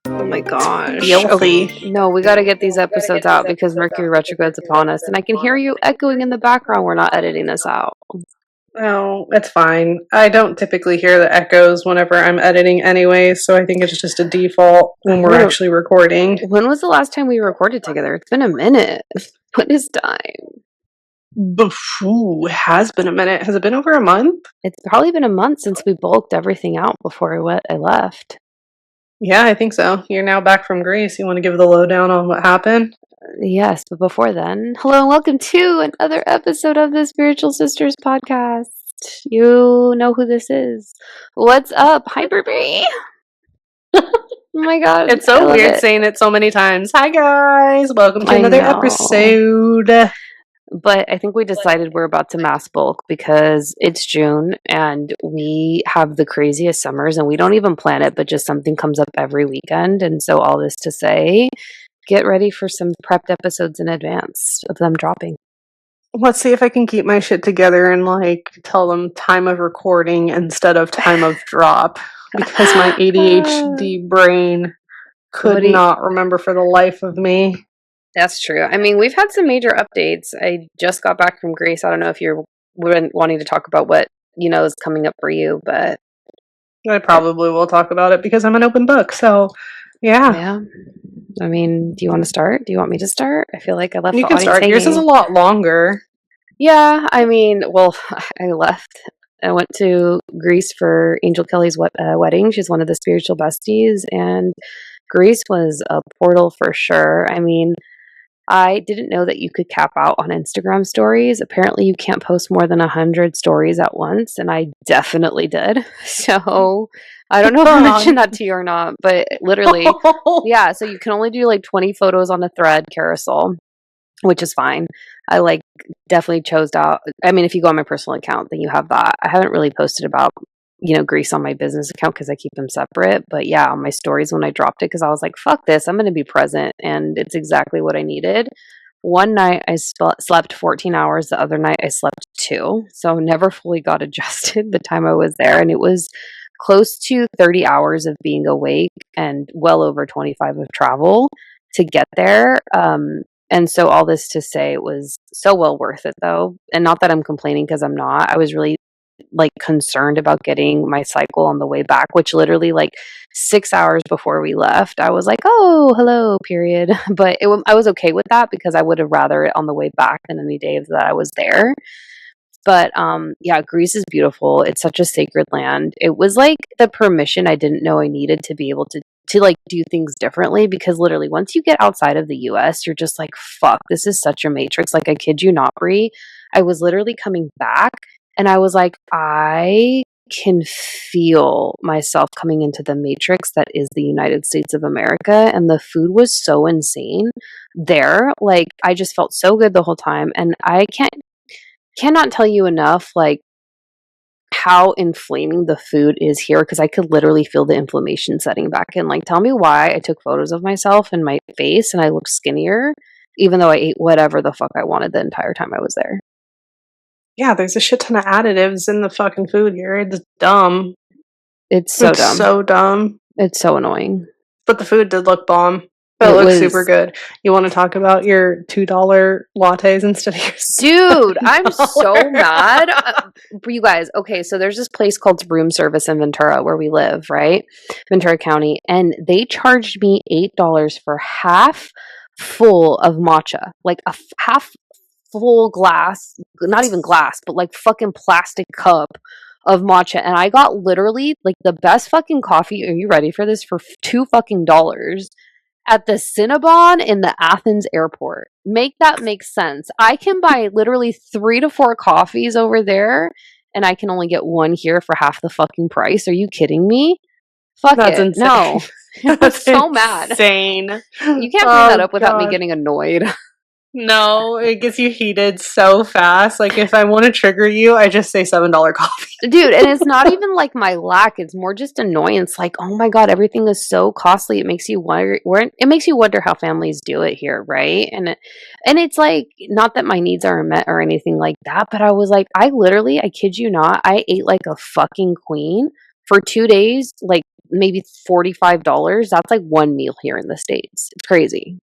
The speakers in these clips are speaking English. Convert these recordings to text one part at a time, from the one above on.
Oh my gosh. Filthy. Okay. No, we got to get these episodes out because Mercury retrograde's upon us, and I can hear you echoing in the background. We're not editing this out. No, it's fine. I don't typically hear the echoes whenever I'm editing anyway, so I think it's just a default when we're actually recording. When was the last time we recorded together? It's been a minute. What is time? It has been a minute. Has it been over a month? It's probably been a month since we bulked everything out before I left. Yeah, I think so. You're now back from Greece. You want to give the lowdown on what happened? Yes, but before then, hello and welcome to another episode of the Spiritual Sisters podcast. You know who this is. What's up, Hyperberry? Oh my god. It's so weird saying it so many times. Hi guys, welcome to another episode. But I think we decided we're about to mass bulk because it's June and we have the craziest summers and we don't even plan it, but just something comes up every weekend. And so all this to say, get ready for some prepped episodes in advance of them dropping. Let's see if I can keep my shit together and tell them time of recording instead of time of drop because my ADHD brain could not remember for the life of me. That's true. I mean, we've had some major updates. I just got back from Greece. I don't know if you're wanting to talk about what, is coming up for you, but I probably will talk about it because I'm an open book. So, yeah. Yeah. I mean, do you want to start? Do you want me to start? I feel like I left the audience hanging. Yours is a lot longer. Yeah. I mean, well, I left. I went to Greece for Angel Kelly's wedding. She's one of the spiritual besties, and Greece was a portal for sure. I mean, I didn't know that you could cap out on Instagram stories. Apparently, you can't post more than 100 stories at once, and I definitely did. So, I don't know if I mentioned that to you or not, but literally, yeah, so you can only do 20 photos on a thread carousel, which is fine. I definitely chose out. I mean, if you go on my personal account, then you have that. I haven't really posted about Greece on my business account because I keep them separate. But yeah, on my stories when I dropped it, because I was like, fuck this, I'm going to be present. And it's exactly what I needed. One night I slept 14 hours. The other night I slept 2. So never fully got adjusted the time I was there. And it was close to 30 hours of being awake and well over 25 of travel to get there. And so all this to say, it was so well worth it though. And not that I'm complaining because I'm not. I was really concerned about getting my cycle on the way back, which literally 6 hours before we left, I was like, oh, hello, period. But I was okay with that because I would have rather it on the way back than any day that I was there. But yeah, Greece is beautiful. It's such a sacred land. It was the permission I didn't know I needed to be able to do things differently, because literally once you get outside of the US, you're just like, fuck, this is such a matrix. I kid you not, Brie. I was literally coming back and I was like, I can feel myself coming into the matrix that is the United States of America. And the food was so insane there. I just felt so good the whole time. And I cannot tell you enough, how inflaming the food is here, because I could literally feel the inflammation setting back in. Tell me why I took photos of myself and my face and I looked skinnier, even though I ate whatever the fuck I wanted the entire time I was there. Yeah, there's a shit ton of additives in the fucking food here. It's dumb. It's so dumb. So dumb. It's so annoying. But the food did look bomb. It looks super good. You want to talk about your $2 lattes instead of your Dude, I'm so mad. You guys, okay, so there's this place called Room Service in Ventura where we live, right? Ventura County. And they charged me $8 for half full of matcha. A half full glass, not even glass, but fucking plastic cup of matcha. And I got literally the best fucking coffee. Are you ready for this? For $2 fucking at the Cinnabon in the Athens airport. Make that make sense. I can buy literally 3 to 4 coffees over there, and I can only get one here for half the fucking price. Are you kidding me? Fuck That's it. Insane. No. I'm so mad. Insane. You can't bring that up without me getting annoyed. No, it gets you heated so fast. Like, if I want to trigger you, I just say $7 coffee. Dude, and it's not even like my lack, it's more just annoyance. Like, oh my God, everything is so costly. It makes you wonder it makes you wonder how families do it here, right? And it's like, not that my needs aren't met or anything like that, but I was like, I kid you not, I ate like a fucking queen for 2 days, like maybe $45. That's like one meal here in the States. It's crazy.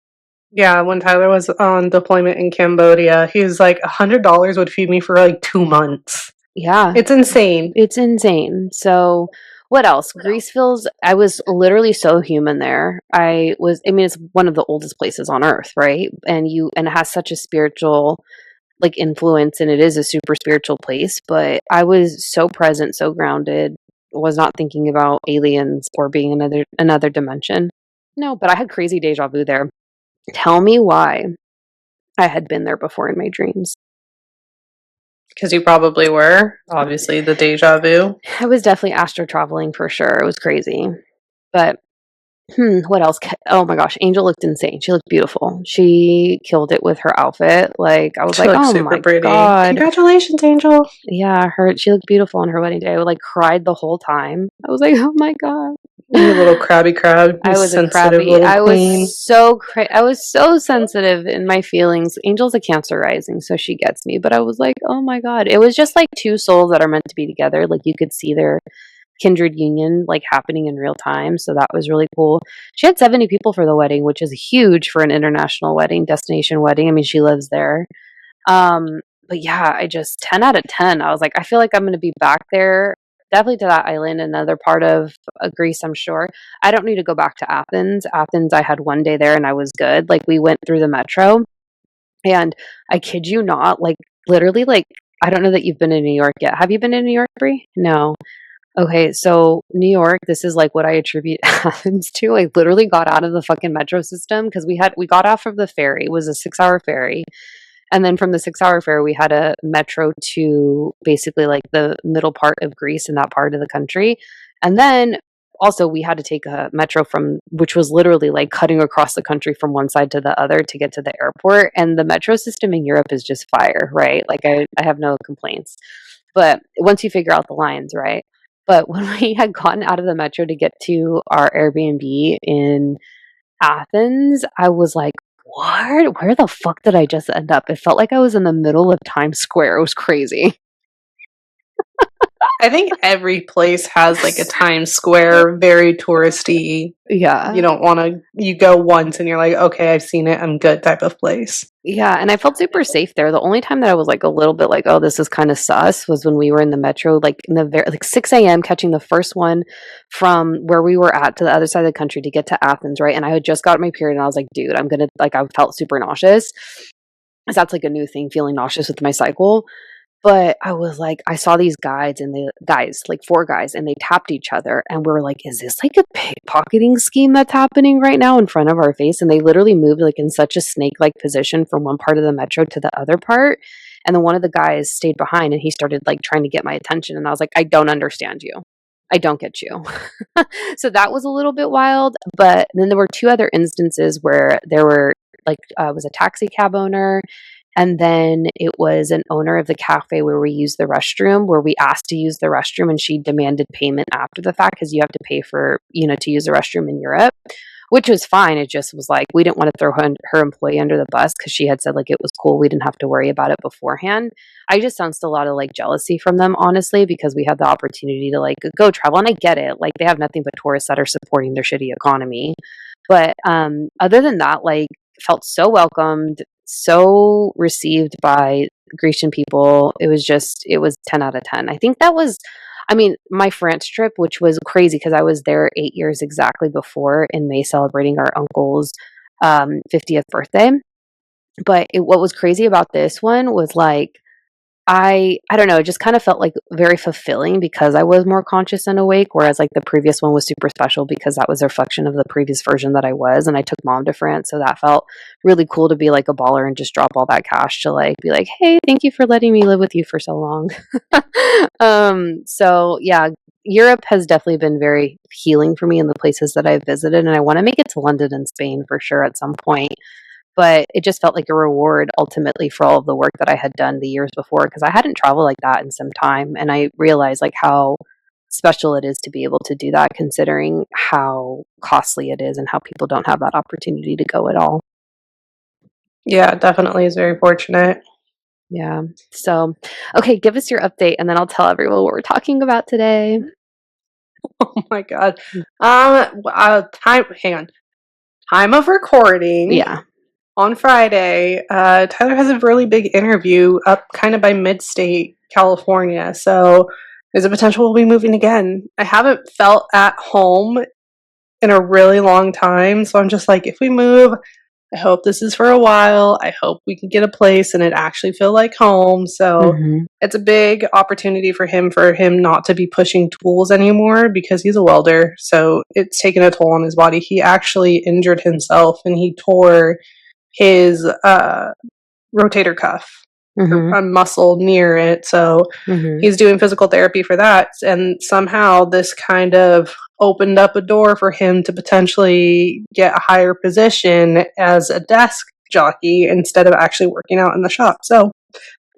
Yeah, when Tyler was on deployment in Cambodia, he was like, $100 would feed me for like 2 months. Yeah. It's insane. It's insane. So, what else? Greece feels, I was literally so human there. I mean, it's one of the oldest places on earth, right? And it has such a spiritual, like, influence, and it is a super spiritual place. But I was so present, so grounded, was not thinking about aliens or being another dimension. No, but I had crazy deja vu there. Tell me why I had been there before in my dreams. Because you probably were. Obviously, the deja vu. I was definitely astro traveling for sure. It was crazy. But what else? Oh my gosh, Angel looked insane. She looked beautiful. She killed it with her outfit. Like, I was She like, looks oh super my pretty. God. Congratulations, Angel. Yeah, she looked beautiful on her wedding day. I like cried the whole time. I was like, oh my God. You little crabby crab. You I was a sensitive crabby. little queen. I was so sensitive in my feelings. Angel's a Cancer rising, so she gets me. But I was like, oh my God. It was just like two souls that are meant to be together. Like, you could see their kindred union like happening in real time, so that was really cool. She had 70 people for the wedding, which is huge for an international wedding, destination wedding. I mean, she lives there. But yeah, I just 10 out of 10. I was like, I feel like I'm going to be back there, definitely to that island, another part of Greece, I'm sure. I don't need to go back to Athens. I had one day there and I was good. Like, we went through the metro, and I kid you not, like, literally, like, I don't know that you've been in New York yet. Have you been in New York, Brie? No. Okay, so New York, this is like what I attribute Athens to. I literally got out of the fucking metro system because we got off of the ferry. It was a 6 hour ferry. And then from the 6 hour ferry, we had a metro to basically like the middle part of Greece and that part of the country. And then also we had to take a metro from, which was literally like cutting across the country from one side to the other to get to the airport. And the metro system in Europe is just fire, right? Like, I have no complaints. But once you figure out the lines, right? But when we had gotten out of the metro to get to our Airbnb in Athens, I was like, what? Where the fuck did I just end up? It felt like I was in the middle of Times Square. It was crazy. I think every place has like a Times Square, very touristy. Yeah. You don't want to, you go once and you're like, okay, I've seen it, I'm good type of place. Yeah, and I felt super safe there. The only time that I was like a little bit like, oh, this is kind of sus, was when we were in the metro, like in the like 6 a.m. catching the first one from where we were at to the other side of the country to get to Athens, right? And I had just got my period, and I was like, dude, I'm gonna like, I felt super nauseous. Because that's like a new thing, feeling nauseous with my cycle. But I was like, I saw these guides, and like four guys, and they tapped each other. And we were like, is this like a pickpocketing scheme that's happening right now in front of our face? And they literally moved like in such a snake like position from one part of the metro to the other part. And then one of the guys stayed behind, and he started like trying to get my attention. And I was like, I don't understand you. I don't get you. So that was a little bit wild. But then there were two other instances where there were like, was a taxi cab owner, and then it was an owner of the cafe where we used the restroom, where we asked to use the restroom, and she demanded payment after the fact because you have to pay for, to use the restroom in Europe, which was fine. It just was like, we didn't want to throw her employee under the bus because she had said like it was cool. We didn't have to worry about it beforehand. I just sensed a lot of like jealousy from them, honestly, because we had the opportunity to like go travel. And I get it. Like, they have nothing but tourists that are supporting their shitty economy. But other than that, like, felt so welcomed, so received by Grecian people. It was 10 out of 10. I think that was, I mean, my France trip, which was crazy because I was there 8 years exactly before in May, celebrating our uncle's 50th birthday. But what was crazy about this one was like, I don't know, it just kind of felt like very fulfilling because I was more conscious and awake, whereas like the previous one was super special because that was a reflection of the previous version that I was, and I took mom to France, so that felt really cool to be like a baller and just drop all that cash to like be like, hey, thank you for letting me live with you for so long. So yeah, Europe has definitely been very healing for me in the places that I've visited, and I want to make it to London and Spain for sure at some point. but it just felt like a reward ultimately for all of the work that I had done the years before, because I hadn't traveled like that in some time. And I realized like how special it is to be able to do that, considering how costly it is and how people don't have that opportunity to go at all. Yeah, definitely is very fortunate. Yeah. So, okay, give us your update and then I'll tell everyone what we're talking about today. Oh my god. Hang on. Time of recording Yeah. on Friday. Tyler has a really big interview up kind of by mid-state California, so there's a potential we'll be moving again. I haven't felt at home in a really long time, so I'm just like, if we move, I hope this is for a while. I hope we can get a place and it actually feel like home. So Mhm. it's a big opportunity for him not to be pushing tools anymore because he's a welder. So it's taken a toll on his body. He actually injured himself and he tore his rotator cuff, Mhm. a muscle near it. So Mhm. he's doing physical therapy for that. And somehow this kind of opened up a door for him to potentially get a higher position as a desk jockey instead of actually working out in the shop. So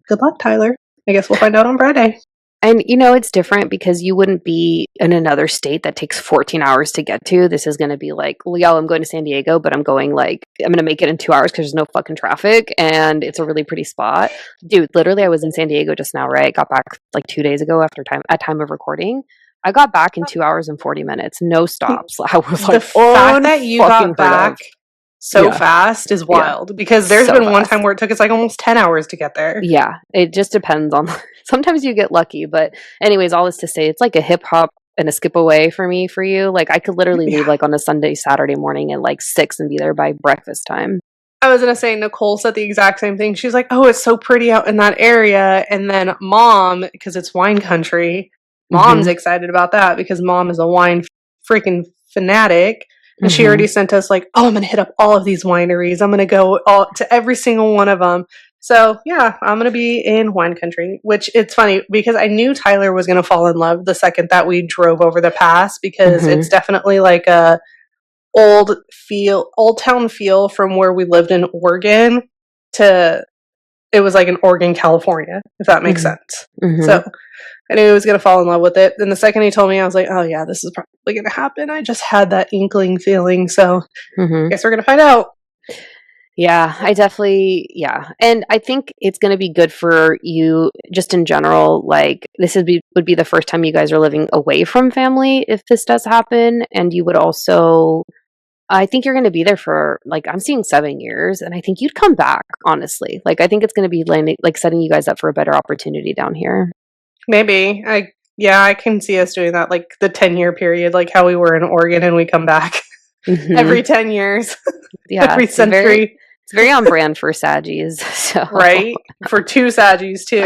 good luck, Tyler. I guess we'll find out on Friday. And it's different because you wouldn't be in another state that takes 14 hours to get to. This is going to be like, well, yo, I'm going to San Diego, but I'm going I'm going to make it in 2 hours because there's no fucking traffic and it's a really pretty spot. Dude, literally, I was in San Diego just now, right? Got back like 2 days ago at time of recording. I got back in 2 hours and 40 minutes, no stops. I was The like, fact that you unfucking got heard of. back so Yeah, fast is yeah, wild because there's so been one fast. time where it took us like almost 10 hours to get there. Yeah, it just depends on sometimes you get lucky, but anyways, all this to say it's like a hip hop and a skip away for me for you. Like I could literally leave Yeah. like on a Sunday, Saturday morning at like 6 and be there by breakfast time. I was gonna say Nicole said the exact same thing. She's like, "Oh, it's so pretty out in that area," and then Mom, because it's wine country, Mom's Mhm. excited about that because Mom is a wine freaking fanatic, and she already Mhm. sent us like, "Oh, I'm gonna hit up all of these wineries. I'm gonna go all to every single one of them." So yeah, I'm gonna be in wine country. Which it's funny because I knew Tyler was gonna fall in love the second that we drove over the pass because it's Mhm. definitely like a old town feel from where we lived in Oregon to it was like in Oregon, California, if that makes Mhm. sense. So Mhm. I knew he was gonna fall in love with it. Then the second he told me, I was like, oh yeah, this is probably gonna happen. I just had that inkling feeling, so Mhm. guess we're gonna find out. Yeah, I definitely, yeah. And I think it's going to be good for you just in general. Like, would be the first time you guys are living away from family if this does happen. And you would also, I think you're going to be there for, like, I'm seeing 7 years, and I think you'd come back, honestly. Like, I think it's going to be like setting you guys up for a better opportunity down here. Maybe. I can see us doing that, like the 10-year period, like how we were in Oregon and we come back every Hmm. 10 years, Yeah, every century, it's very on brand for Saggies. So. right? For two Saggies too.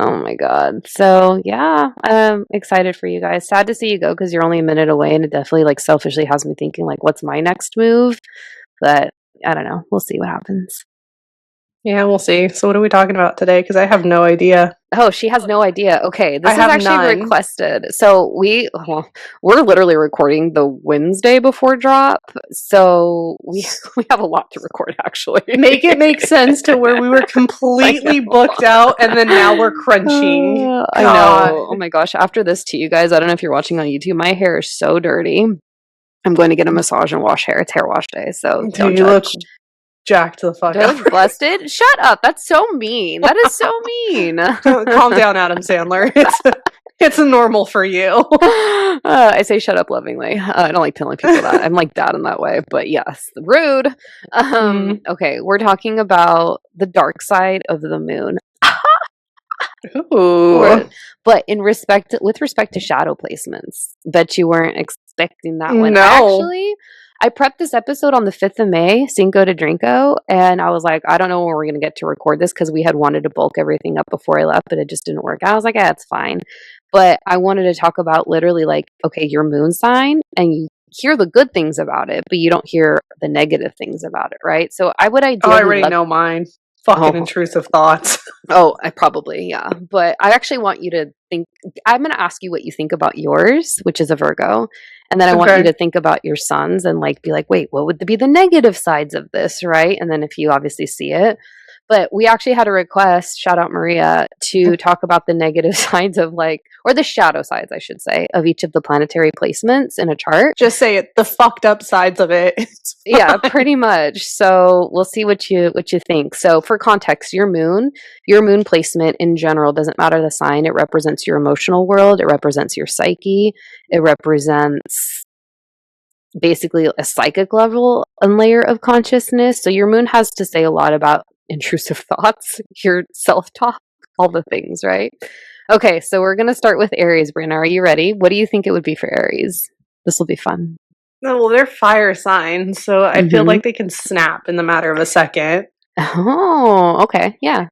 Oh my god. So yeah, I'm excited for you guys. Sad to see you go because you're only a minute away, and it definitely like selfishly has me thinking like, what's my next move? But I don't know. We'll see what happens. Yeah, we'll see. So what are we talking about today? Because I have no idea. Oh, she has no idea. Okay, I this is have actually none. requested. So we're literally recording the Wednesday before drop. So we we have a lot to record actually. Make it make sense to where we were I completely know. booked out and then now we're crunching. I know. God. Oh my gosh. After this to you guys, I don't know if you're watching on YouTube. My hair is so dirty. I'm going to get a massage and wash hair. It's hair wash day, so Dude, don't you look judge. jacked the fuck Do I up. look busted? Shut up. That's so mean. That is so mean. Calm down, Adam Sandler. It's normal for you. I say shut up lovingly. I don't like telling people that. I'm like dad in that way, but yes, rude. Mm. Okay, we're talking about the dark side of the moon. Ooh. Or, but with respect to shadow placements, bet you weren't expecting that one. No. I prepped this episode on the 5th of May, Cinco de Drinko, and I was like, I don't know when we're going to get to record this because we had wanted to bulk everything up before I left, but it just didn't work. I was like, yeah, it's fine. But I wanted to talk about literally like, okay, your moon sign, and you hear the good things about it, but you don't hear the negative things about it, right? So I would Oh, I ideally already love. know mine. fucking Oh, intrusive thoughts. oh, I probably, yeah. But I actually want you to think. I'm going to ask you what you think about yours, which is a Virgo. And then I want you Okay. to think about your son's and like be like, wait, what would be the negative sides of this, right? And then if you obviously see it. But we actually had a request, shout out Maria, to talk about the negative sides of like, or the shadow sides, I should say, of each of the planetary placements in a chart. Just say it. The fucked up sides of it. It's Yeah, fine. pretty much. So we'll see what you think. So for context, your moon placement in general doesn't matter the sign. It represents your emotional world. It represents your psyche. It represents basically a psychic level and layer of consciousness. So your moon has to say a lot about intrusive thoughts, your self-talk, all the things, right? Okay, so we're gonna start with Aries, Brianna. Are you ready? What do you think it would be for Aries? This will be fun. No, well, they're fire signs, so I feel Mm-hmm. like they can snap in the matter of a second. Oh, okay. Yeah.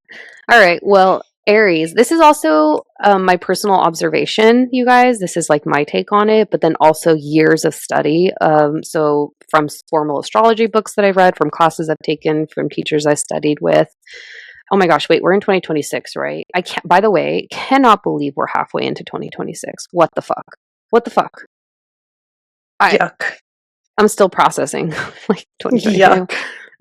All right. Well, Aries, this is also my personal observation, you guys. This is like my take on it, but then also years of study. So from formal astrology books that I've read, from classes I've taken, from teachers I studied with. Oh my gosh, wait, we're in 2026, right? I can't, by the way, cannot believe we're halfway into 2026. What the fuck? What the fuck? Yuck. I'm still processing like 2025. Yuck.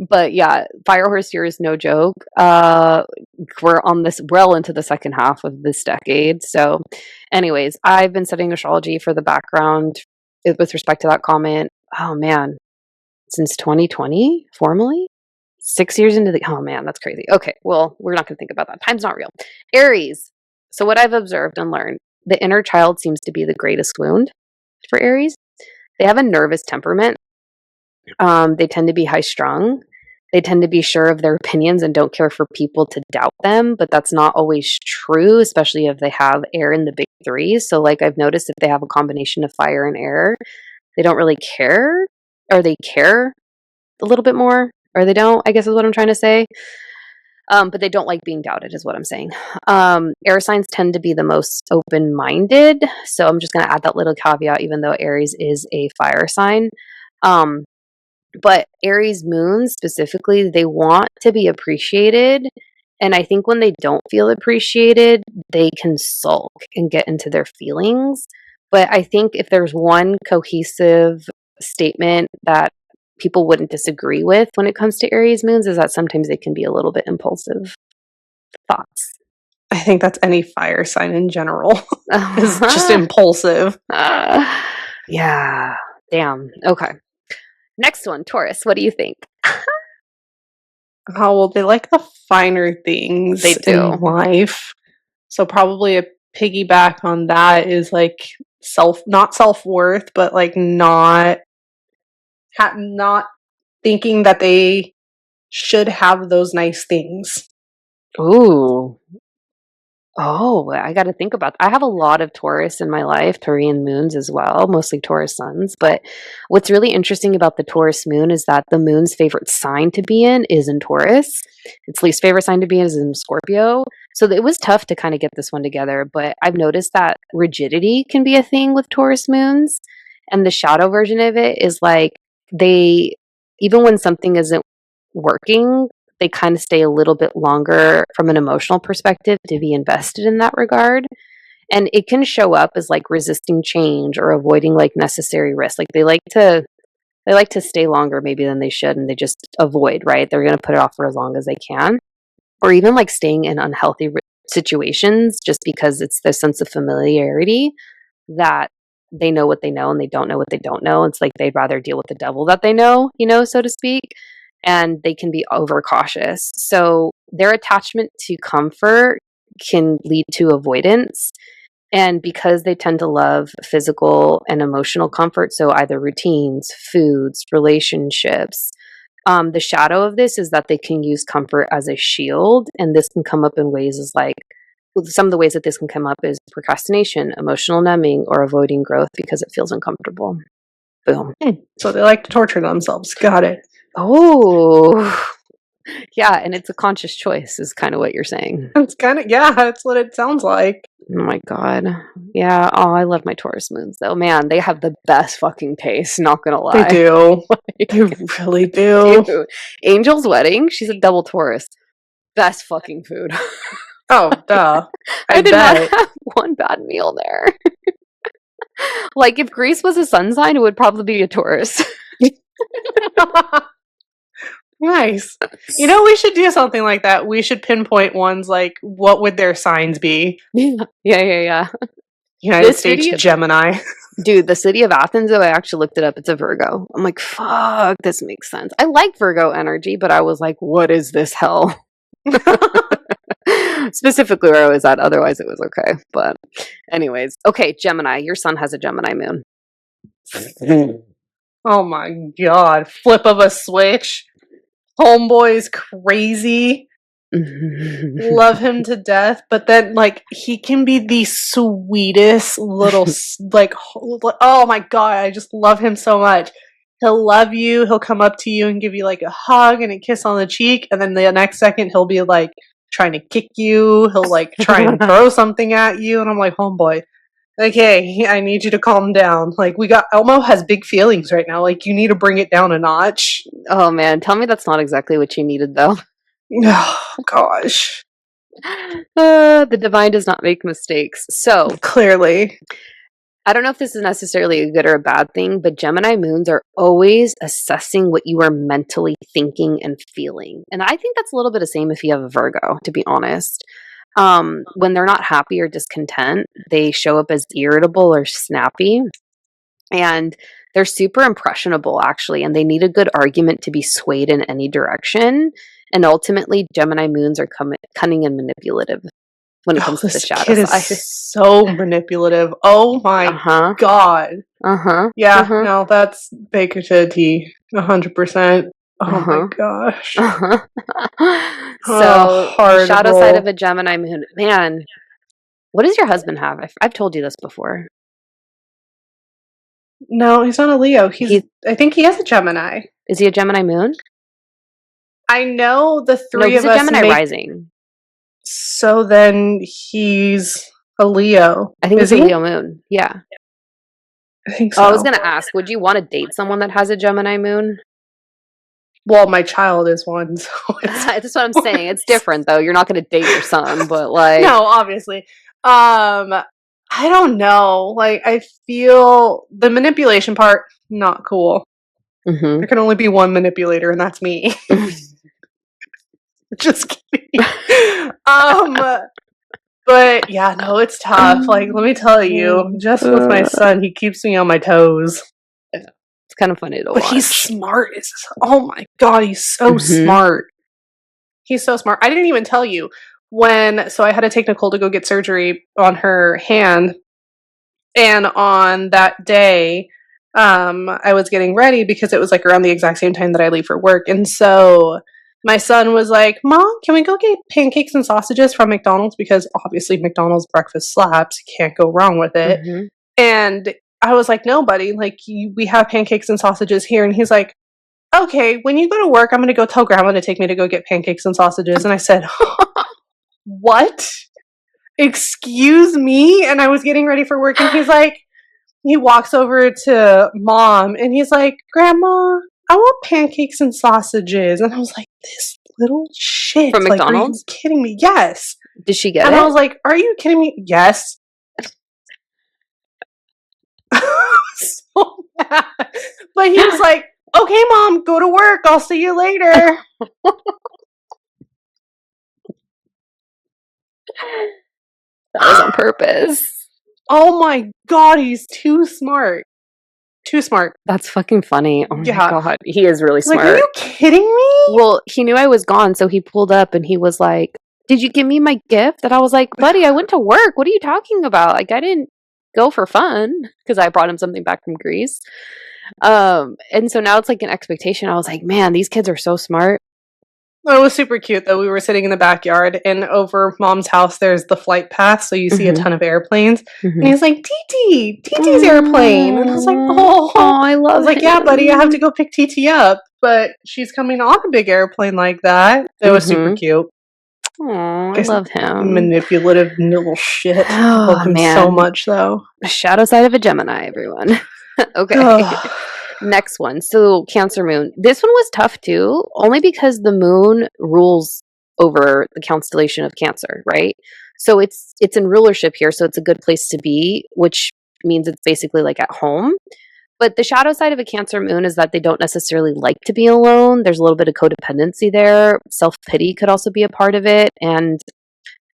But yeah, Fire Horse year is no joke. We're on this well into the second half of this decade. So, anyways, I've been studying astrology for the background with respect to that comment. Oh man, since 2020, formally? 6 years into the. Oh man, that's crazy. Okay, well, we're not going to think about that. Time's not real. Aries. So, what I've observed and learned, the inner child seems to be the greatest wound for Aries. They have a nervous temperament. They tend to be high strung. They tend to be sure of their opinions and don't care for people to doubt them, but that's not always true, especially if they have air in the big three. So, like, I've noticed if they have a combination of fire and air, they don't really care, or they care a little bit more, or they don't, I guess is what I'm trying to say. But they don't like being doubted, is what I'm saying. Air signs tend to be the most open minded. So, I'm just going to add that little caveat, even though Aries is a fire sign. Um, but Aries moons specifically, they want to be appreciated. And I think when they don't feel appreciated, they can sulk and get into their feelings. But I think if there's one cohesive statement that people wouldn't disagree with when it comes to Aries moons, is that sometimes they can be a little bit impulsive. Thoughts? I think that's any fire sign in general. Is just impulsive. Yeah. Damn. Okay. Next one, Taurus. What do you think? Oh, well, they like the finer things They in do. life. So probably a piggyback on that is like not self-worth, but like not thinking that they should have those nice things. Ooh. Oh, I got to think about that. I have a lot of Taurus in my life, Taurian moons as well, mostly Taurus suns. But what's really interesting about the Taurus moon is that the moon's favorite sign to be in is in Taurus. Its least favorite sign to be in is in Scorpio. So it was tough to kind of get this one together. But I've noticed that rigidity can be a thing with Taurus moons. And the shadow version of it is like they, even when something isn't working, they kind of stay a little bit longer from an emotional perspective to be invested in that regard. And it can show up as like resisting change or avoiding like necessary risk. Like they like to stay longer maybe than they should and they just avoid, right? They're going to put it off for as long as they can. Or even like staying in unhealthy situations just because it's their sense of familiarity that they know what they know and they don't know what they don't know. It's like they'd rather deal with the devil that they know, so to speak, and they can be overcautious. So their attachment to comfort can lead to avoidance. And because they tend to love physical and emotional comfort, so either routines, foods, relationships, the shadow of this is that they can use comfort as a shield. And this can come up in ways as like, some of the ways that this can come up is procrastination, emotional numbing, or avoiding growth because it feels uncomfortable. Boom. So they like to torture themselves. Got it. Oh, yeah. And it's a conscious choice, is kind of what you're saying. It's kind of, yeah, that's what it sounds like. Oh my God. Yeah. Oh, I love my Taurus moons though. Man, they have the best fucking taste, not gonna They lie. do. They really do. Dude. Angel's wedding, she's a double Taurus. Best fucking food. Oh, duh. I did not bet. have one bad meal there. Like, if Greece was a sun sign, it would probably be a Taurus. Nice. You know, we should do something like that. We should pinpoint ones like, what would their signs be? Yeah. United States Gemini. Dude, the city of Athens, though, I actually looked it up. It's a Virgo. I'm like, fuck, this makes sense. I like Virgo energy, but I was like, what is this hell? Specifically where I was at. Otherwise, it was okay. But anyways. Okay, Gemini. Your sun has a Gemini moon. Oh my god. Flip of a switch. Homeboy's crazy. Love him to death, but then like he can be the sweetest little like, oh my god, I just love him so much. He'll love you, he'll come up to you and give you like a hug and a kiss on the cheek, and then the next second he'll be like trying to kick you, he'll like try and throw something at you, and I'm like, homeboy, okay, I need you to calm down. Like, Elmo has big feelings right now, like you need to bring it down a notch. Oh man, tell me that's not exactly what you needed though. Oh gosh. The divine does not make mistakes. So clearly, I don't know if this is necessarily a good or a bad thing, but Gemini moons are always assessing what you are mentally thinking and feeling. And I think that's a little bit the same if you have a Virgo, to be honest. When they're not happy or discontent, they show up as irritable or snappy. And they're super impressionable, actually, and they need a good argument to be swayed in any direction. And ultimately, Gemini moons are cunning and manipulative when it comes to the shadow kid side. Is so manipulative. Oh my god. Yeah, no, that's Baker to a T. 100%. Oh my gosh. So, shadow side of a Gemini moon. Man, what does your husband have? I've told you this before. No, he's not a Leo. I think he is a Gemini. Is he a Gemini moon? I know the three of us. He's a Gemini rising. So then he's a Leo. I think he's a Leo moon. Yeah. I think so. I was going to ask, would you want to date someone that has a Gemini moon? Well, my child is one, so that's what I'm saying. It's different, though. You're not going to date your son, but like... No, obviously. I don't know. Like, I feel the manipulation part, not cool. There can only be one manipulator, and that's me. Just kidding. But yeah, no, it's tough. Like, let me tell you, just with my son, he keeps me on my toes. It's kind of funny to watch. But he's smart. Oh my god, he's so smart. He's so smart. I didn't even tell you so I had to take Nicole to go get surgery on her hand, and on that day, I was getting ready because it was like around the exact same time that I leave for work, and so my son was like, Mom, can we go get pancakes and sausages from McDonald's? Because obviously McDonald's breakfast slaps. You can't go wrong with it. And I was like, no, buddy, like we have pancakes and sausages here. And he's like, okay, when you go to work, I'm going to go tell Grandma to take me to go get pancakes and sausages. And I said, what? Excuse me? And I was getting ready for work. And he walks over to Mom and he's like, Grandma, I want pancakes and sausages. And I was like, this little shit. From McDonald's? Are you kidding me? Yes. Did she get it? And I was like, are you kidding me? Yes. So mad. But he was like, okay, Mom, go to work. I'll see you later. That was on purpose. Oh my god, he's too smart. Too smart. That's fucking funny. Oh my god. He is really smart. Like, are you kidding me? Well, he knew I was gone, so he pulled up and he was like, did you give me my gift? And I was like, buddy, I went to work. What are you talking about? Like, I didn't go for fun, because I brought him something back from Greece. And so now it's like an expectation. I was like, man, these kids are so smart. It was super cute, though. We were sitting in the backyard, and over Mom's house, there's the flight path, so you see a ton of airplanes. And he's like, TT's airplane. And I was like, oh, I love it. I was like, yeah, buddy, I have to go pick TT up, but she's coming on a big airplane like that. It was super cute. Oh, I love him. Manipulative little shit. Oh, I love him so much, though. Shadow side of a Gemini, everyone. Okay. Next one. So Cancer moon. This one was tough too, only because the moon rules over the constellation of Cancer, right? So it's in rulership here, so it's a good place to be, which means it's basically like at home. But the shadow side of a Cancer moon is that they don't necessarily like to be alone. There's a little bit of codependency there. Self-pity could also be a part of it, and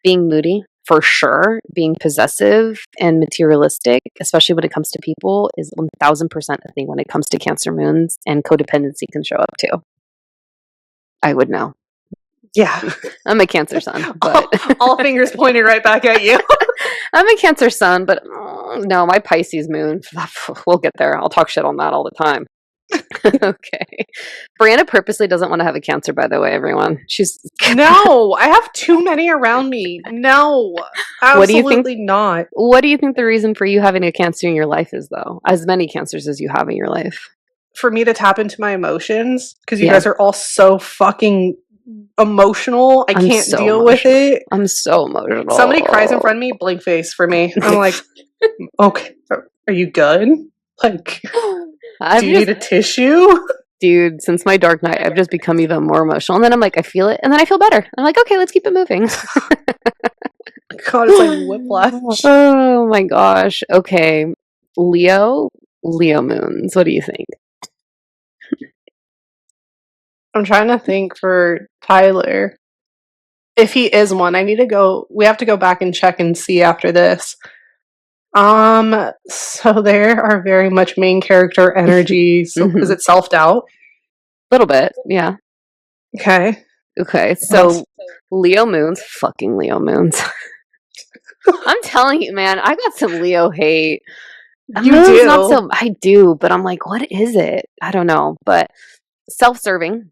being moody for sure, being possessive and materialistic, especially when it comes to people, is 1000% a thing when it comes to Cancer moons, and codependency can show up too. I would know. Yeah. I'm a Cancer sun, but all fingers pointing right back at you. I'm a Cancer sun, but no, my Pisces moon, we'll get there. I'll talk shit on that all the time. Okay. Brianna purposely doesn't want to have a Cancer, by the way, everyone. She's No, I have too many around me. No, absolutely not. What do you think the reason for you having a Cancer in your life is, though? As many Cancers as you have in your life. For me to tap into my emotions, because you guys are all so fucking emotional. I can't deal with it. I'm so emotional. Somebody cries in front of me, blank face for me. I'm like, okay, are you good? Like, do you need a tissue? Dude, since my dark night, I've just become even more emotional. And then I'm like, I feel it. And then I feel better. I'm like, okay, let's keep it moving. God, it's like whiplash. Oh my gosh. Okay. Leo moons. What do you think? I'm trying to think for Tyler. If he is one, we have to go back and check and see after this. So there are very much main character energy. So is it self-doubt? A little bit, yeah. Okay. So Leo moons, fucking Leo moons. I'm telling you, man, I got some Leo hate. You do? I do, but I'm like, what is it? I don't know. But self-serving,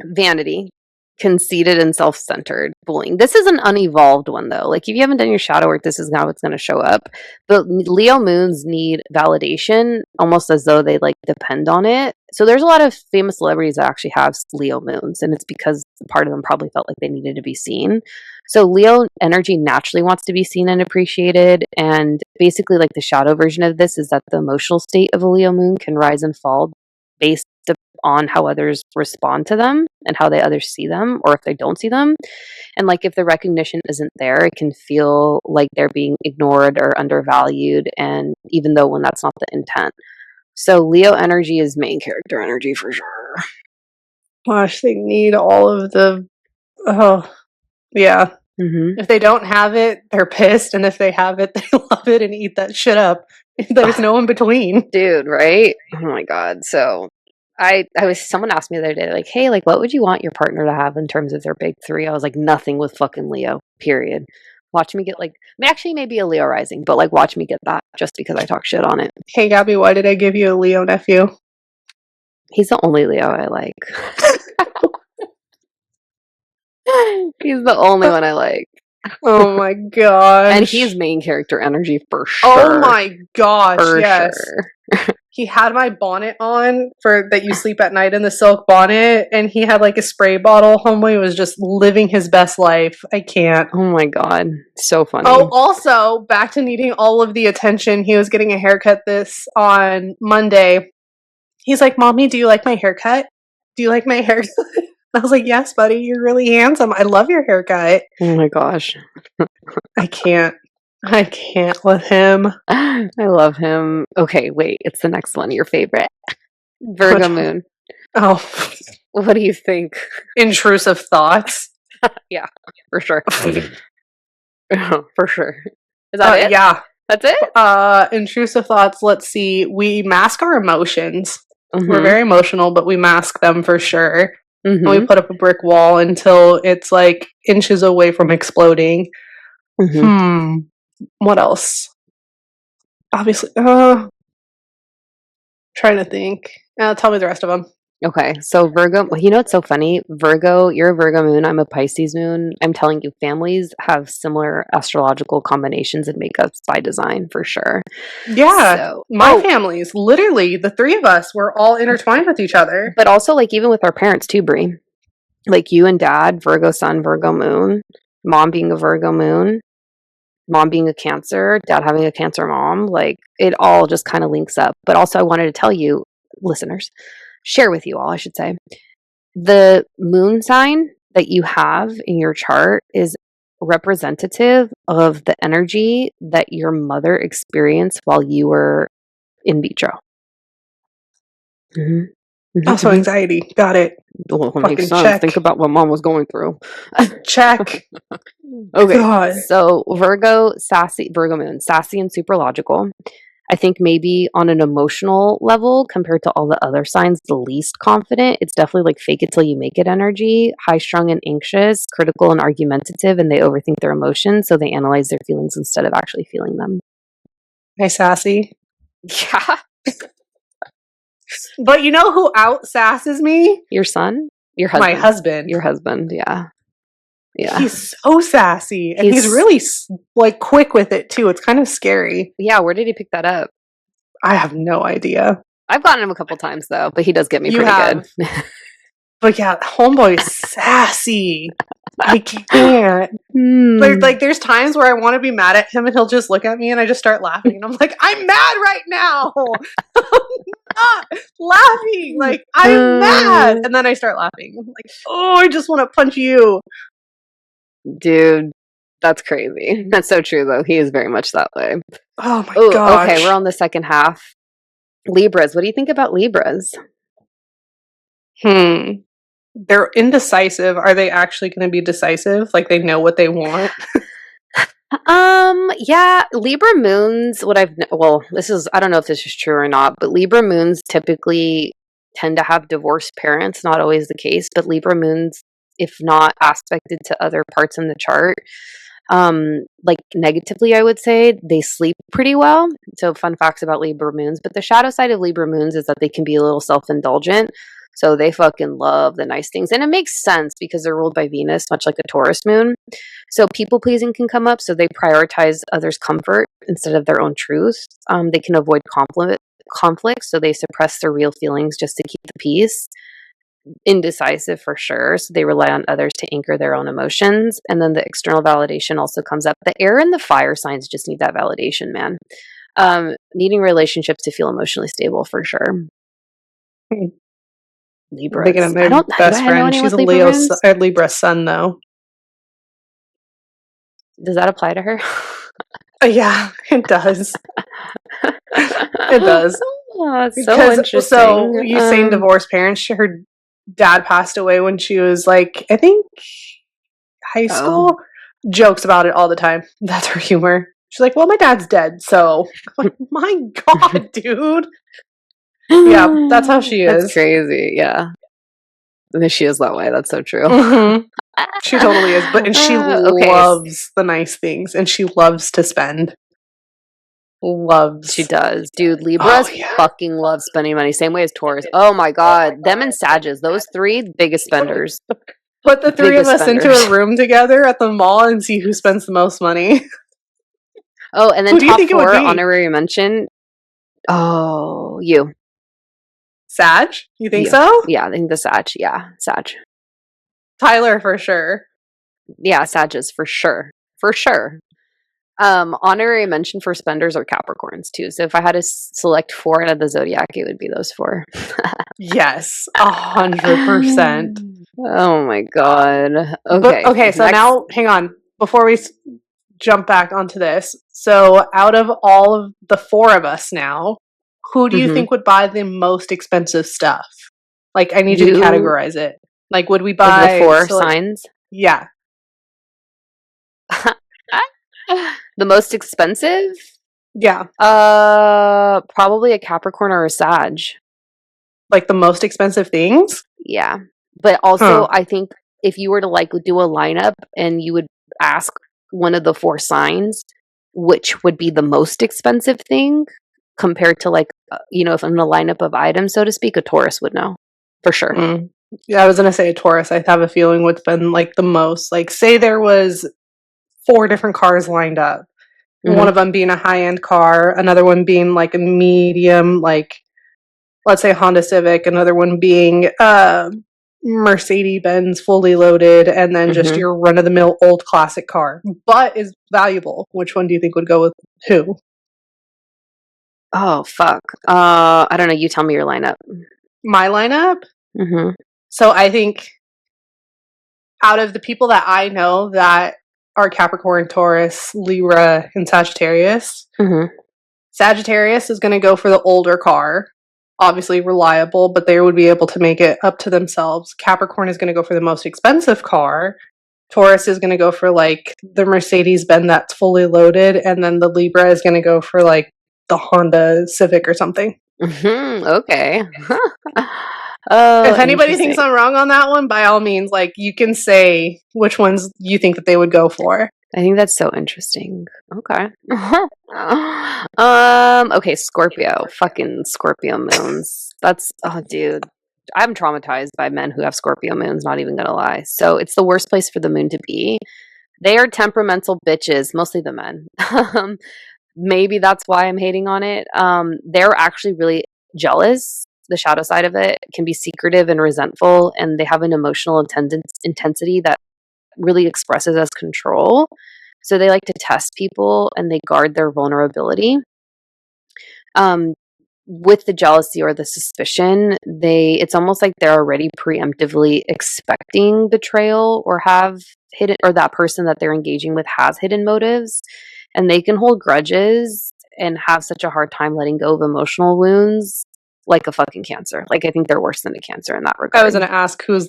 vanity, conceited, and self-centered, bullying. This is an unevolved one, though. Like, if you haven't done your shadow work, this is how it's going to show up. But Leo moons need validation, almost as though they like depend on it. So there's a lot of famous celebrities that actually have Leo moons, and it's because part of them probably felt like they needed to be seen. So Leo energy naturally wants to be seen and appreciated, and basically, like, the shadow version of this is that the emotional state of a Leo moon can rise and fall based on how others respond to them and how others see them, or if they don't see them. And like, if the recognition isn't there, it can feel like they're being ignored or undervalued, and even though when that's not the intent. So Leo energy is main character energy for sure. Gosh, they need all of the yeah. If they don't have it, they're pissed, and if they have it, they love it and eat that shit up. There's no in between. Dude, right? Oh my god. So someone asked me the other day, like, hey, like, what would you want your partner to have in terms of their big three? I was like, nothing with fucking Leo, period. Watch me get, like, actually maybe a Leo rising, but like, watch me get that just because I talk shit on it. Hey Gabby, why did I give you a Leo nephew? He's the only Leo I like. He's the only one I like. Oh my gosh. And he's main character energy for sure. Oh my gosh, yes. Sure. He had my bonnet on for that you sleep at night in the silk bonnet, and he had like a spray bottle. Homeboy was just living his best life. I can't. Oh my god. So funny. Oh, also, back to needing all of the attention. He was getting a haircut this on Monday. He's like, Mommy, do you like my haircut? Do you like my haircut? I was like, yes, buddy, you're really handsome. I love your haircut. Oh my gosh. I can't with him. I love him. Okay, wait, it's the next one. Your favorite. Virgo moon. Oh. What do you think? Intrusive thoughts. Yeah, for sure. For sure. Is that it? Yeah. That's it? Intrusive thoughts, let's see. We mask our emotions. We're very emotional, but we mask them for sure. And we put up a brick wall until it's like inches away from exploding. What else? Obviously, trying to think. Tell me the rest of them. Okay, so Virgo, well, you know what's so funny? Virgo, you're a Virgo moon, I'm a Pisces moon. I'm telling you, families have similar astrological combinations and makeups by design, for sure. Yeah, so, my families, literally, the three of us, we're all intertwined with each other. But also, like, even with our parents too, Brie. Like, you and dad, Virgo sun, Virgo moon, mom being a Virgo moon, mom being a Cancer, dad having a Cancer mom, like, it all just kind of links up. But also, I wanted to tell you, listeners, share with you all, I should say, the moon sign that you have in your chart is representative of the energy that your mother experienced while you were in vitro. Also anxiety. Got it. Well, it makes Fucking sense. check. Think about what mom was going through. Check. Okay, God. so Virgo moon, sassy and super logical. I think maybe on an emotional level, compared to all the other signs, the least confident. It's definitely like fake it till you make it energy, high strung and anxious, critical and argumentative, and they overthink their emotions, so they analyze their feelings instead of actually feeling them. Hey, sassy. Yeah. But you know who out sasses me? Your son? Your husband. My husband. Your husband, yeah. Yeah. He's so sassy. And he's really like quick with it too. It's kind of scary. Yeah, where did he pick that up? I have no idea. I've gotten him a couple times though, but he does get me pretty good. But yeah, homeboy's sassy. I can't. There's times where I want to be mad at him and he'll just look at me and I just start laughing. And I'm like, I'm mad right now. I'm not laughing. Like, I'm mad. And then I start laughing. I'm like, oh, I just want to punch you. Dude, that's crazy. That's so true though. He is very much that way. Oh my gosh. Okay, we're on the second half. Libras. What do you think about Libras? They're indecisive. Are they actually going to be decisive? Like they know what they want? Yeah, Libra moons, this is, I don't know if this is true or not, but Libra moons typically tend to have divorced parents, not always the case, but Libra moons, if not aspected to other parts in the chart, like negatively, I would say they sleep pretty well. So fun facts about Libra moons, but the shadow side of Libra moons is that they can be a little self-indulgent. So they fucking love the nice things. And it makes sense because they're ruled by Venus, much like a Taurus moon. So people pleasing can come up. So they prioritize others' comfort instead of their own truth. They can avoid conflict. So they suppress their real feelings just to keep the peace. Indecisive for sure. So they rely on others to anchor their own emotions. And then the external validation also comes up. The air and the fire signs just need that validation, man. Needing relationships to feel emotionally stable for sure. Libras. Thinking of my best friend. She's a Libra sun, though. Does that apply to her? Yeah, it does. It does. Oh, it's so interesting. So you saying divorced parents? Her dad passed away when she was like, I think, high school. Jokes about it all the time. That's her humor. She's like, well, my dad's dead, so I'm like, my God, dude. Yeah, that's how she is. That's crazy. Yeah. She is that way. That's so true. She totally is. And she loves the nice things and she loves to spend. She does. Dude, Libras fucking love spending money. Same way as Taurus. Oh my God. Them and Sages. Those three, biggest spenders. Put the three of us into a room together at the mall and see who spends the most money. Oh, and then top 4 honorary mention. Oh, you. Sag? You think so? Yeah, I think the Sag. Yeah, Sag. Tyler for sure. Yeah, Sages for sure. For sure. Honorary mention for spenders are Capricorns too. So if I had to select 4 out of the zodiac, it would be those 4. Yes, 100%. Oh my God. Okay. Okay, so now hang on before we jump back onto this. So out of all of the 4 of us now, who do you think would buy the most expensive stuff? Like, I need you to categorize it. Like, would we buy the 4 signs? Yeah. The most expensive? Yeah. Probably a Capricorn or a Sag. Like the most expensive things? Yeah. But also, I think if you were to like do a lineup and you would ask one of the 4 signs, which would be the most expensive thing compared to like, if I'm in a lineup of items, so to speak, a Taurus would know for sure. Yeah, I was going to say a Taurus. I have a feeling would spend like the most. Like, say there was 4 different cars lined up. One of them being a high-end car, another one being like a medium, like let's say Honda Civic, another one being Mercedes-Benz fully loaded, and then just your run-of-the-mill old classic car, but is valuable. Which one do you think would go with who? Oh, fuck. I don't know. You tell me your lineup. My lineup? So I think out of the people that I know that are Capricorn, Taurus, Libra, and Sagittarius, Sagittarius is going to go for the older car. Obviously reliable, but they would be able to make it up to themselves. Capricorn is going to go for the most expensive car. Taurus is going to go for like the Mercedes-Benz that's fully loaded, and then the Libra is going to go for like the Honda Civic or something. Okay. If anybody thinks I'm wrong on that one, by all means, like you can say which ones you think that they would go for. I think that's so interesting. Okay. Okay, Scorpio. Fucking Scorpio moons. That's, oh, dude. I'm traumatized by men who have Scorpio moons, not even gonna lie. So it's the worst place for the moon to be. They are temperamental bitches, mostly the men. Maybe that's why I'm hating on it. They're actually really jealous. The shadow side of it can be secretive and resentful, and they have an emotional intensity that really expresses as control. So they like to test people and they guard their vulnerability. With the jealousy or the suspicion, it's almost like they're already preemptively expecting betrayal or have hidden, or that person that they're engaging with has hidden motives, and they can hold grudges and have such a hard time letting go of emotional wounds, like a fucking Cancer. Like, I think they're worse than a Cancer in that regard. I was going to ask who's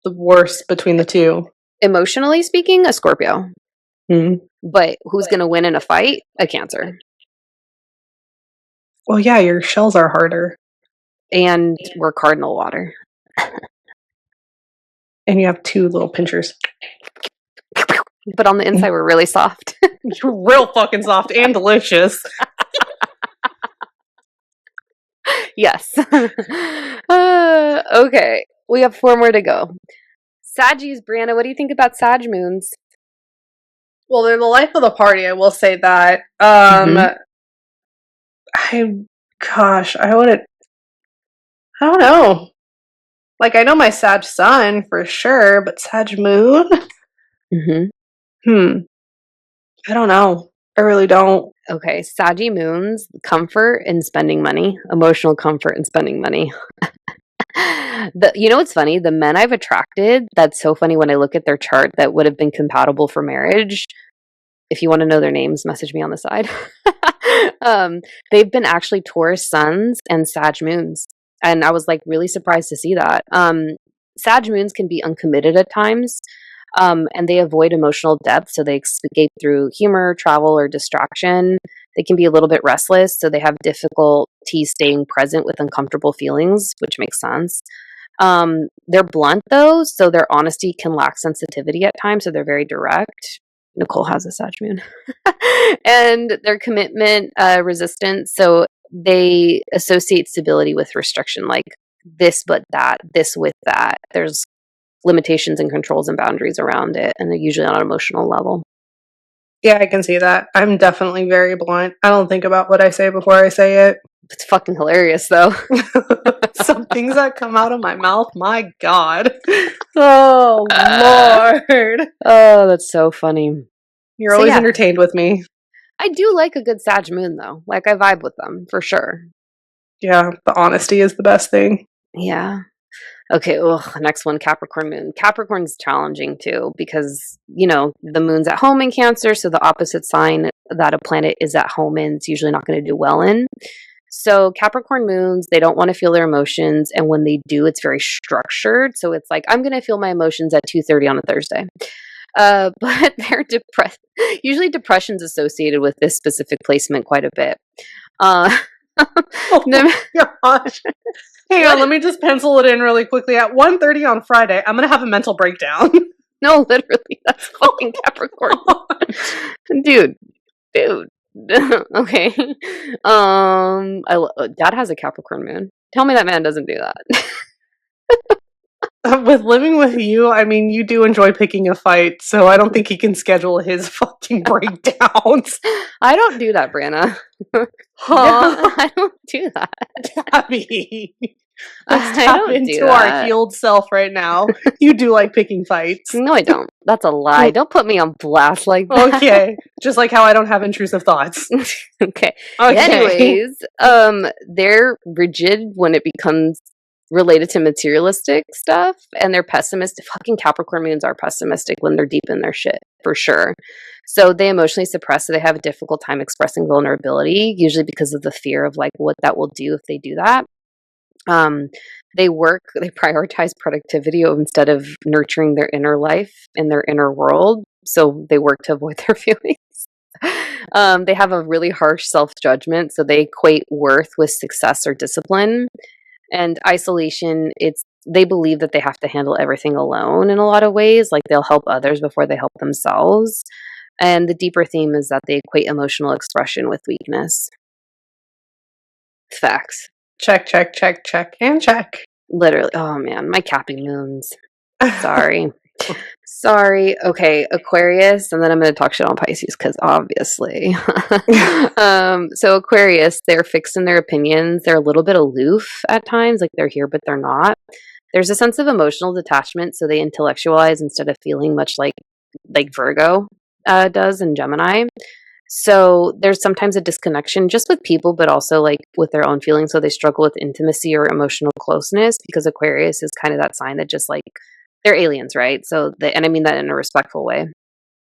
the worst between the two. Emotionally speaking, a Scorpio. But who's going to win in a fight? A Cancer. Well, yeah, your shells are harder. And we're cardinal water. And you have two little pinchers. But on the inside, we're really soft. You're real fucking soft and delicious. Yes. Okay. We have 4 more to go. Saggies, Brianna, what do you think about Sag moons? Well, they're the life of the party, I will say that. I wouldn't, I don't know. Like, I know my Sag sun for sure, but Sag moon? I don't know. I really don't. Okay, Saggy moons, comfort and spending money, emotional comfort and spending money. You know what's funny? The men I've attracted, that's so funny when I look at their chart that would have been compatible for marriage. If you want to know their names, message me on the side. They've been actually Taurus suns and Sag moons. And I was like really surprised to see that. Sag moons can be uncommitted at times. And they avoid emotional depth, so they escape through humor, travel, or distraction. They can be a little bit restless, so they have difficulty staying present with uncomfortable feelings, which makes sense. They're blunt, though, so their honesty can lack sensitivity at times, so they're very direct. Nicole has a Sag moon. And their commitment resistant, so they associate stability with restriction, like this but that, this with that. There's limitations and controls and boundaries around it, and they're usually on an emotional level. Yeah, I can see that. I'm definitely very blunt. I don't think about what I say before I say it. It's fucking hilarious, though. Some things that come out of my mouth, my God. Oh, Lord. Oh, that's so funny. You're always entertained with me. I do like a good Sag moon, though. Like, I vibe with them, for sure. Yeah, the honesty is the best thing. Yeah. Okay, next one, Capricorn moon. Capricorn's challenging too because, you know, the moon's at home in Cancer, so the opposite sign that a planet is at home in is usually not going to do well in. So Capricorn moons, they don't want to feel their emotions, and when they do, it's very structured. So it's like, I'm going to feel my emotions at 2:30 on a Thursday. But they're depressed. Usually depression's associated with this specific placement quite a bit. Oh my gosh. Hang on, let me just pencil it in really quickly. At 1:30 on Friday, I'm going to have a mental breakdown. No, literally. That's fucking Capricorn. Dude. Okay. Dad has a Capricorn moon. Tell me that man doesn't do that. With living with you, I mean, you do enjoy picking a fight, so I don't think he can schedule his fucking breakdowns. I don't do that, Brianna. Huh? I don't do that. Gabby. Let's tap into our healed self right now. You do like picking fights. No, I don't. That's a lie. Don't put me on blast like that. Okay. Just like how I don't have intrusive thoughts. Okay. Anyways, they're rigid when it becomes related to materialistic stuff, and they're pessimistic. Fucking Capricorn moons are pessimistic when they're deep in their shit, for sure. So they emotionally suppress, so they have a difficult time expressing vulnerability, usually because of the fear of like what that will do if they do that. Um, they prioritize productivity instead of nurturing their inner life and their inner world. So they work to avoid their feelings. They have a really harsh self judgment, so they equate worth with success or discipline. And isolation, they believe that they have to handle everything alone in a lot of ways, like they'll help others before they help themselves. And the deeper theme is that they equate emotional expression with weakness. Facts. Check, check, check, check, and check. Literally. Oh man, my Cappy moons. Sorry. Sorry. Okay, Aquarius, and then I'm going to talk shit on Pisces because obviously. So Aquarius, they're fixed in their opinions. They're a little bit aloof at times, like they're here but they're not. There's a sense of emotional detachment, so they intellectualize instead of feeling much like Virgo does in Gemini. So there's sometimes a disconnection just with people, but also like with their own feelings. So they struggle with intimacy or emotional closeness because Aquarius is kind of that sign that just like they're aliens, right? So and I mean that in a respectful way.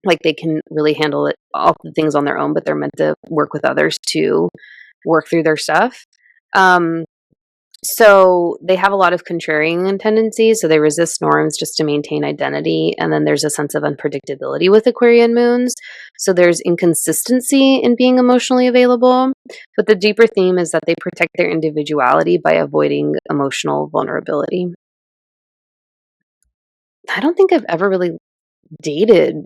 Like they can really handle it all the things on their own, but they're meant to work with others to work through their stuff. So they have a lot of contrarian tendencies, so they resist norms just to maintain identity. And then there's a sense of unpredictability with Aquarian moons. So there's inconsistency in being emotionally available. But the deeper theme is that they protect their individuality by avoiding emotional vulnerability. I don't think I've ever really dated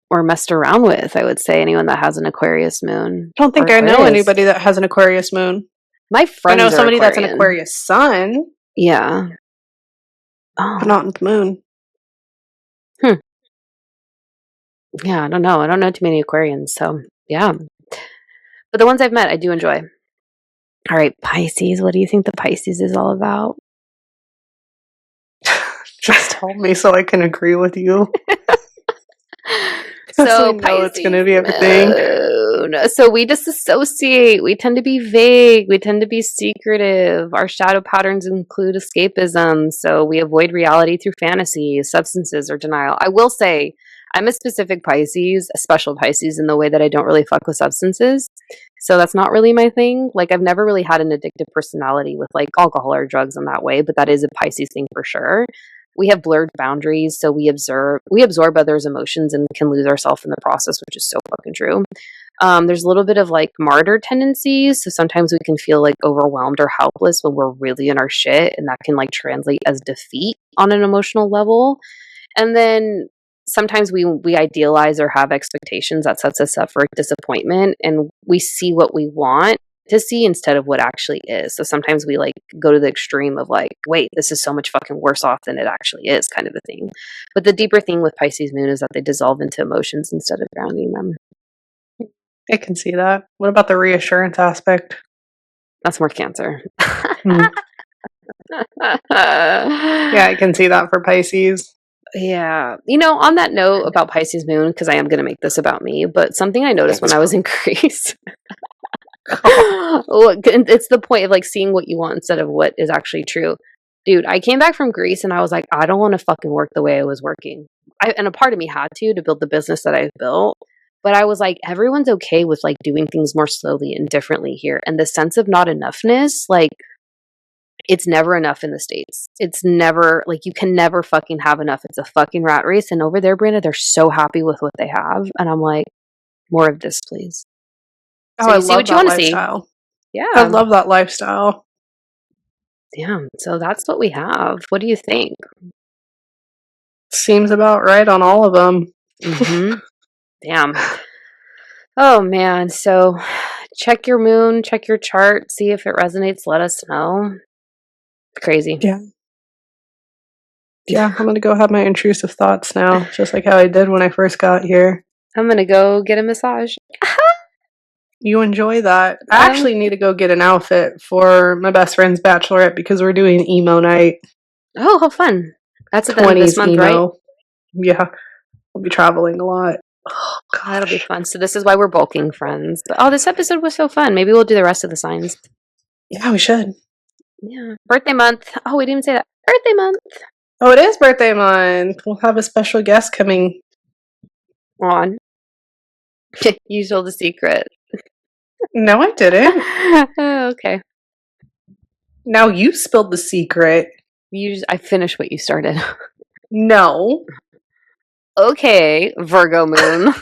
or messed around with, I would say, anyone that has an Aquarius moon. I don't think or I know Aquarius. anybody that has an Aquarius moon. My friends I know are somebody that's an Aquarian. Aquarius sun, Yeah. but not in the moon. Yeah, I don't know. I don't know too many Aquarians, so yeah. But the ones I've met, I do enjoy. All right, Pisces. What do you think the Pisces is all about? Just tell me so I can agree with you. So we know it's going to Pisces be everything. moon. So we disassociate. We tend to be vague. We tend to be secretive. Our shadow patterns include escapism. So we avoid reality through fantasy, substances, or denial. I will say, I'm a specific Pisces, a special Pisces in the way that I don't really fuck with substances. So that's not really my thing. Like I've never really had an addictive personality with like alcohol or drugs in that way, but that is a Pisces thing for sure. We have blurred boundaries, so we absorb others' emotions and can lose ourselves in the process, which is so fucking true. There's a little bit of like martyr tendencies, so sometimes we can feel like overwhelmed or helpless when we're really in our shit, and that can like translate as defeat on an emotional level. And then sometimes we idealize or have expectations that sets us up for disappointment, and we see what we want to see instead of what actually is. So sometimes we like go to the extreme of like, wait, this is so much fucking worse off than it actually is, kind of a thing. But the deeper thing with Pisces moon is that they dissolve into emotions instead of grounding them. I can see that. What about the reassurance aspect? That's more Cancer. Yeah, I can see that for Pisces. Yeah. On that note about Pisces moon, because I am going to make this about me, but something I noticed when I was in Greece. It's the point of like seeing what you want instead of what is actually true. Dude, I came back from Greece and I was like, I don't want to fucking work the way I was working. And a part of me had to build the business that I've built. But I was like, everyone's okay with like doing things more slowly and differently here. And the sense of not enoughness, like, it's never enough in the States. It's never like you can never fucking have enough. It's a fucking rat race. And over there, Brandon, they're so happy with what they have. And I'm like, more of this, please. Oh, So I you see love what you that want to see. lifestyle. I Yeah. love that lifestyle. Damn. So that's what we have. What do you think? Seems about right on all of them. Mm-hmm. Damn. Oh man. So check your moon, check your chart, see if it resonates. Let us know. Crazy. Yeah. Yeah, I'm going to go have my intrusive thoughts now, just like how I did when I first got here. I'm gonna go get a massage. You enjoy that. I actually need to go get an outfit for my best friend's bachelorette because we're doing emo night. Oh, how fun. That's at the end of this month, emo. right? Yeah. We'll be traveling a lot. Oh, gosh. That'll be fun. So this is why we're bulking friends. Oh, this episode was so fun. Maybe we'll do the rest of the signs. Yeah, we should. Yeah. Birthday month. Oh, we didn't even say that. Birthday month. Oh, it is birthday month. We'll have a special guest coming On. You told the secret. No, I didn't. Oh, okay. Now you spilled the secret. I finished what you started. No. Okay, Virgo moon.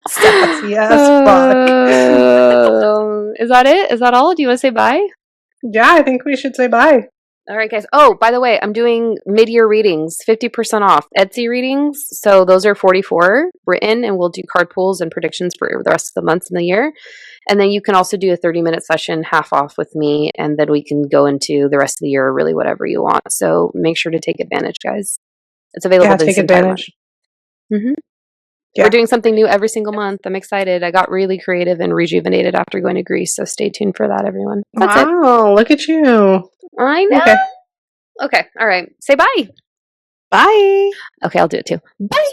Sassy as fuck. Is that it? Is that all? Do you want to say bye? Yeah, I think we should say bye. All right, guys. Oh, by the way, I'm doing mid-year readings, 50% off Etsy readings. So those are 44 written, and we'll do card pulls and predictions for the rest of the months in the year. And then you can also do a 30-minute session half off with me, and then we can go into the rest of the year, really whatever you want. So make sure to take advantage, guys. It's available Take this entire month. advantage. Yeah. We're doing something new every single month. I'm excited. I got really creative and rejuvenated after going to Greece, so stay tuned for that, everyone. That's it. Wow, look at you. I know. Okay. All right. Say bye. Bye. Okay, I'll do it too. Bye.